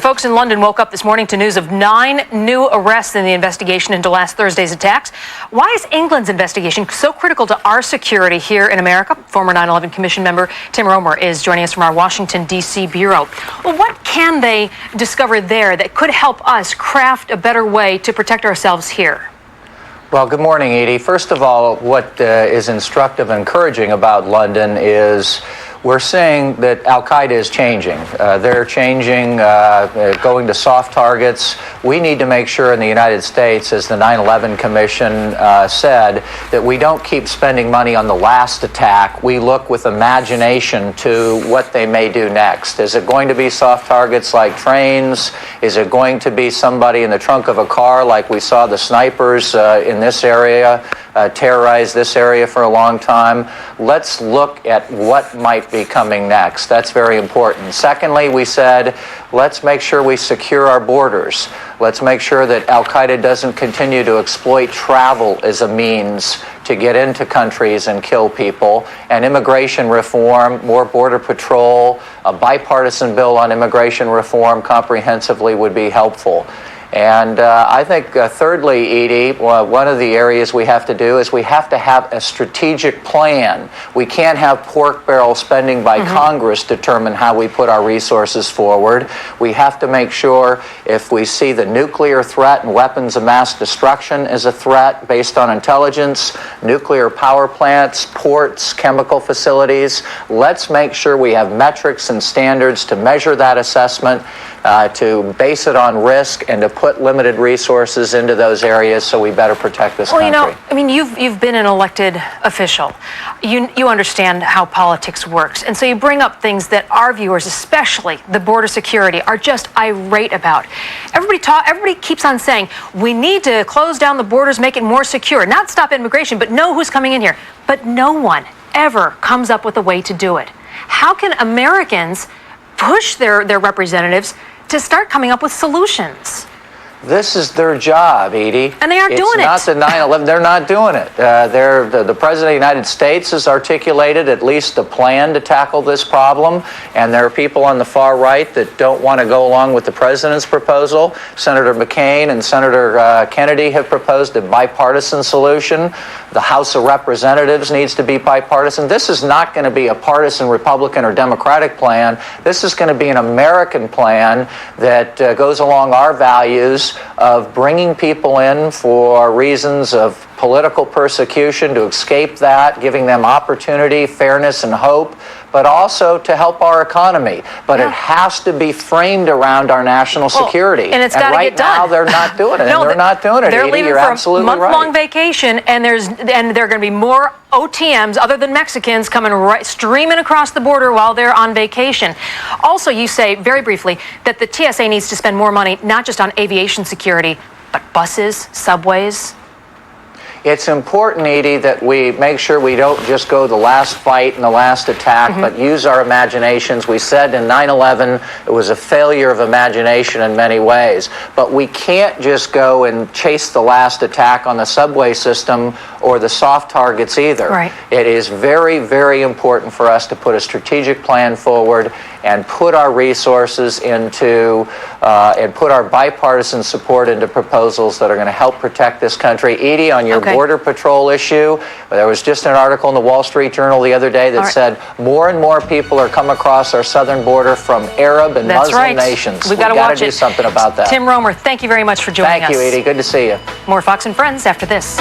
Folks in London woke up this morning to news of 9 new arrests in the investigation into last Thursday's attacks. Why is England's investigation so critical to our security here in America? Former 9/11 Commission member Tim Roemer is joining us from our Washington, D.C. bureau. Well, what can they discover there that could help us craft a better way to protect ourselves here? Well, good morning, Edie. First of all, what is instructive and encouraging about London is we're seeing that Al-Qaeda is changing. They're changing, going to soft targets. We need to make sure in the United States, as the 9/11 Commission said, that we don't keep spending money on the last attack. We look with imagination to what they may do next. Is it going to be soft targets like trains? Is it going to be somebody in the trunk of a car like we saw the snipers in this area terrorize this area for a long time? Let's look at what might be coming next. That's very important. Secondly, we said, let's make sure we secure our borders. Let's make sure that Al-Qaeda doesn't continue to exploit travel as a means to get into countries and kill people. And immigration reform, more border patrol, a bipartisan bill on immigration reform comprehensively would be helpful. And I think, thirdly, Edie, one of the areas we have to do is we have to have a strategic plan. We can't have pork barrel spending by Congress determine how we put our resources forward. We have to make sure if we see the nuclear threat and weapons of mass destruction as a threat based on intelligence, nuclear power plants, ports, chemical facilities, let's make sure we have metrics and standards to measure that assessment, to base it on risk, and to put limited resources into those areas so we better protect this country. Well, you know, I mean, you've been an elected official. You understand how politics works. And so you bring up things that our viewers, especially the border security, are just irate about. Everybody keeps on saying, we need to close down the borders, make it more secure, not stop immigration, but know who's coming in here. But no one ever comes up with a way to do it. How can Americans push their representatives to start coming up with solutions? This is their job, Edie. And they aren't doing it. It's not the 9/11. They're not doing it. The President of the United States has articulated at least a plan to tackle this problem, and there are people on the far right that don't want to go along with the President's proposal. Senator McCain and Senator Kennedy have proposed a bipartisan solution. The House of Representatives needs to be bipartisan. This is not going to be a partisan Republican or Democratic plan. This is going to be an American plan that goes along our values of bringing people in for reasons of political persecution, to escape that, giving them opportunity, fairness, and hope, but also to help our economy. But it has to be framed around our national security. And it's got to get done. Right now, they're not doing it. No, and they're not doing it, They're Edie. leaving You're for absolutely a month-long right. vacation, and there are going to be more OTMs other than Mexicans coming streaming across the border while they're on vacation. Also, you say, very briefly, that the TSA needs to spend more money, not just on aviation security, but buses, subways. It's important, Edie, that we make sure we don't just go the last fight and the last attack, but use our imaginations. We said in 9/11 it was a failure of imagination in many ways, but we can't just go and chase the last attack on the subway system or the soft targets either. Right. It is very, very important for us to put a strategic plan forward and put our resources into and put our bipartisan support into proposals that are going to help protect this country. Edie, on your border patrol issue, there was just an article in the Wall Street Journal the other day that said more and more people are coming across our southern border from Arab and Muslim nations. We've got to do something about that. Tim Roemer, thank you very much for joining us. Thank you, Edie. Good to see you. More Fox and Friends after this.